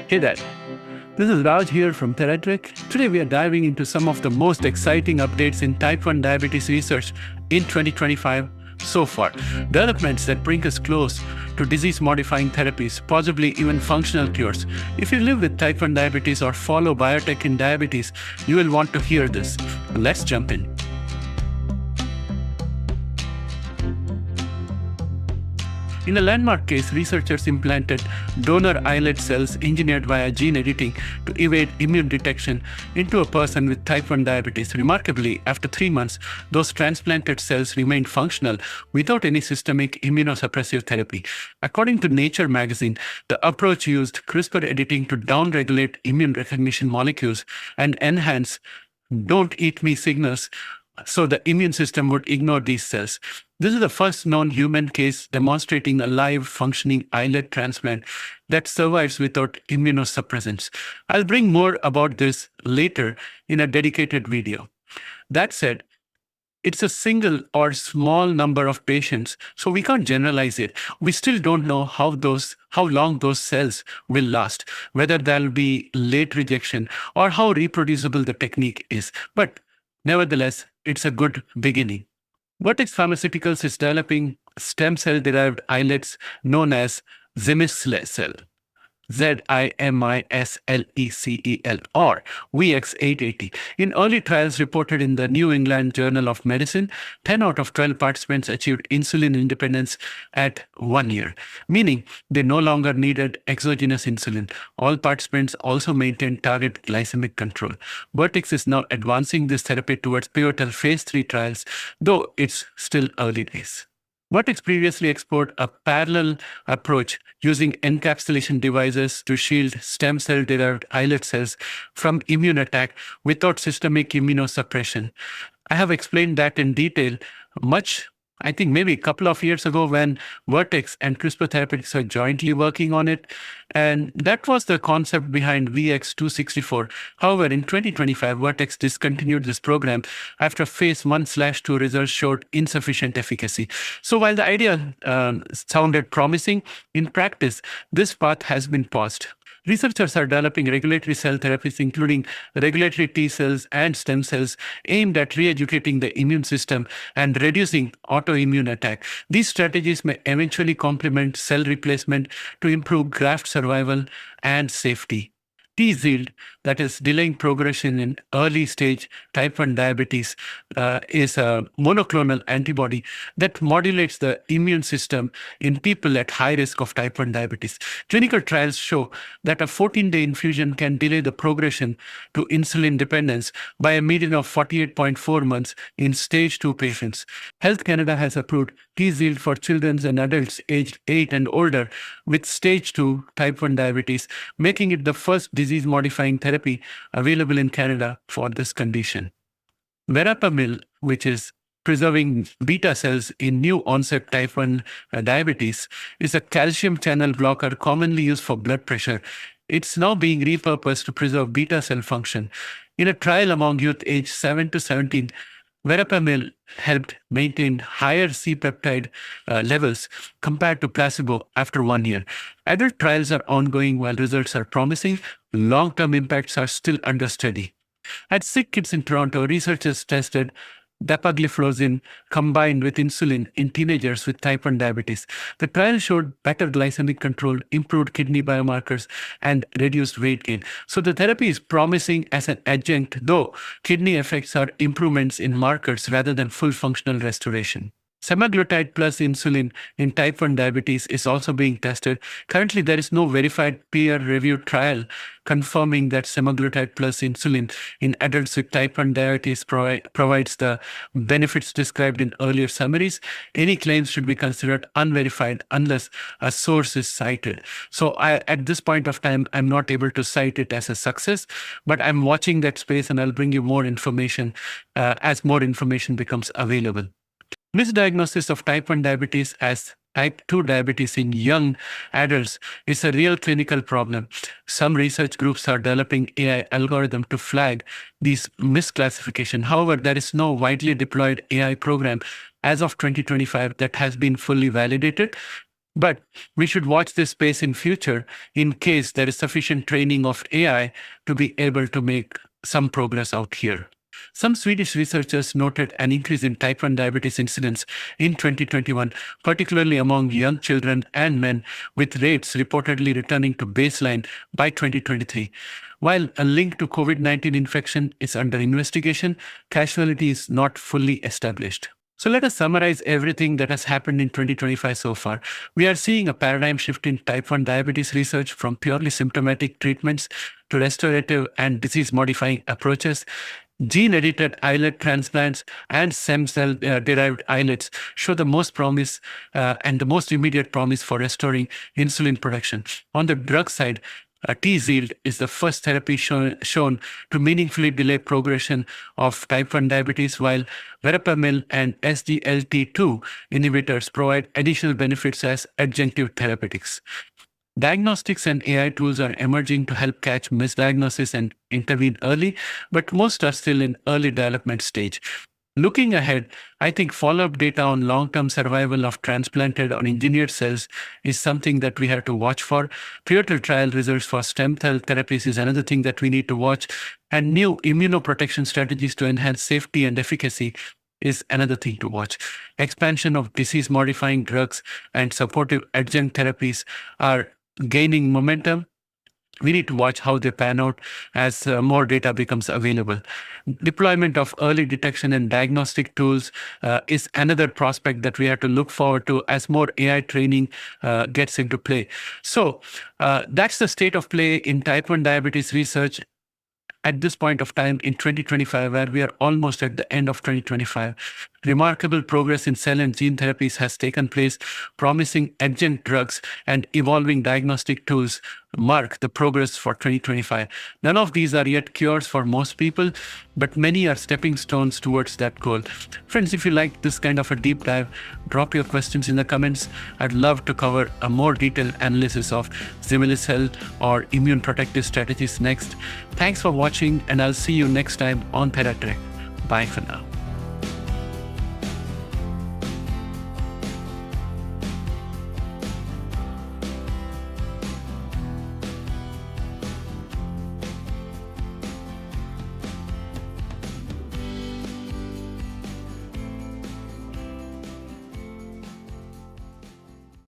Hey there, this is Raj here from Theratric. Today we are diving into some of the most exciting updates in type 1 diabetes research in 2025 so far. Developments that bring us close to disease-modifying therapies, possibly even functional cures. If you live with type 1 diabetes or follow biotech in diabetes, you will want to hear this. Let's jump in. In a landmark case, researchers implanted donor islet cells engineered via gene editing to evade immune detection into a person with type 1 diabetes. Remarkably, after 3 months, those transplanted cells remained functional without any systemic immunosuppressive therapy. According to Nature magazine, the approach used CRISPR editing to downregulate immune recognition molecules and enhance don't eat me signals so the immune system would ignore these cells. This is the first known human case demonstrating a live functioning islet transplant that survives without immunosuppressants. I'll bring more about this later in a dedicated video. That said, it's a single or small number of patients, so we can't generalize it. We still don't know how long those cells will last, whether there'll be late rejection or how reproducible the technique is. But nevertheless, it's a good beginning. Vertex Pharmaceuticals is developing stem cell-derived islets known as Zimislecel, Zimislecel, or VX880. In early trials reported in the New England Journal of Medicine, 10 out of 12 participants achieved insulin independence at 1 year, meaning they no longer needed exogenous insulin. All participants also maintained target glycemic control. Vertex is now advancing this therapy towards pivotal phase 3 trials, though it's still early days. Vertex previously explored a parallel approach using encapsulation devices to shield stem cell-derived islet cells from immune attack without systemic immunosuppression. I have explained that in detail I think maybe a couple of years ago when Vertex and CRISPR Therapeutics were jointly working on it. And that was the concept behind VX264. However, in 2025, Vertex discontinued this program after phase 1/2 results showed insufficient efficacy. So while the idea sounded promising, in practice, this path has been paused. Researchers are developing regulatory cell therapies, including regulatory T cells and stem cells, aimed at re-educating the immune system and reducing autoimmune attack. These strategies may eventually complement cell replacement to improve graft survival and safety. T-ZILD, that is delaying progression in early stage type 1 diabetes, is a monoclonal antibody that modulates the immune system in people at high risk of type 1 diabetes. Clinical trials show that a 14-day infusion can delay the progression to insulin dependence by a median of 48.4 months in stage 2 patients. Health Canada has approved T-ZILD for children and adults aged 8 and older with stage 2 type 1 diabetes, making it the first disease-modifying therapy available in Canada for this condition. Verapamil, which is preserving beta cells in new onset type 1 diabetes, is a calcium channel blocker commonly used for blood pressure. It's now being repurposed to preserve beta cell function. In a trial among youth aged 7 to 17, Verapamil helped maintain higher C-peptide levels compared to placebo after 1 year. Adult trials are ongoing while results are promising. Long-term impacts are still under study. At Sick Kids in Toronto, researchers tested dapagliflozin combined with insulin in teenagers with type 1 diabetes. The trial showed better glycemic control, improved kidney biomarkers, and reduced weight gain. So the therapy is promising as an adjunct, though kidney effects are improvements in markers rather than full functional restoration. Semaglutide plus insulin in type 1 diabetes is also being tested. Currently, there is no verified peer-reviewed trial confirming that semaglutide plus insulin in adults with type 1 diabetes provides the benefits described in earlier summaries. Any claims should be considered unverified unless a source is cited. So at this point of time, I'm not able to cite it as a success, but I'm watching that space and I'll bring you more information as more information becomes available. Misdiagnosis of type 1 diabetes as type 2 diabetes in young adults is a real clinical problem. Some research groups are developing AI algorithm to flag these misclassification. However, there is no widely deployed AI program as of 2025 that has been fully validated. But we should watch this space in future in case there is sufficient training of AI to be able to make some progress out here. Some Swedish researchers noted an increase in type 1 diabetes incidence in 2021, particularly among young children and men, with rates reportedly returning to baseline by 2023. While a link to COVID-19 infection is under investigation, causality is not fully established. So let us summarize everything that has happened in 2025 so far. We are seeing a paradigm shift in type 1 diabetes research from purely symptomatic treatments to restorative and disease modifying approaches. Gene edited islet transplants and stem cell derived islets show the most promise and the most immediate promise for restoring insulin production. On the drug side, T-Zield is the first therapy shown to meaningfully delay progression of type 1 diabetes, while verapamil and SGLT2 inhibitors provide additional benefits as adjunctive therapeutics. Diagnostics and AI tools are emerging to help catch misdiagnosis and intervene early, but most are still in early development stage. Looking ahead, I think follow-up data on long-term survival of transplanted or engineered cells is something that we have to watch for. Pivotal trial results for stem cell therapies is another thing that we need to watch. And new immunoprotection strategies to enhance safety and efficacy is another thing to watch. Expansion of disease-modifying drugs and supportive adjunct therapies are gaining momentum. We need to watch how they pan out as more data becomes available. Deployment of early detection and diagnostic tools is another prospect that we have to look forward to as more AI training gets into play. So that's the state of play in type 1 diabetes research at this point of time in 2025, where we are almost at the end of 2025. Remarkable progress in cell and gene therapies has taken place. Promising adjunct drugs and evolving diagnostic tools mark the progress for 2025. None of these are yet cures for most people, but many are stepping stones towards that goal. Friends, if you like this kind of a deep dive, drop your questions in the comments. I'd love to cover a more detailed analysis of Similis Health or immune protective strategies next. Thanks for watching, and I'll see you next time on TheraTrek. Bye for now.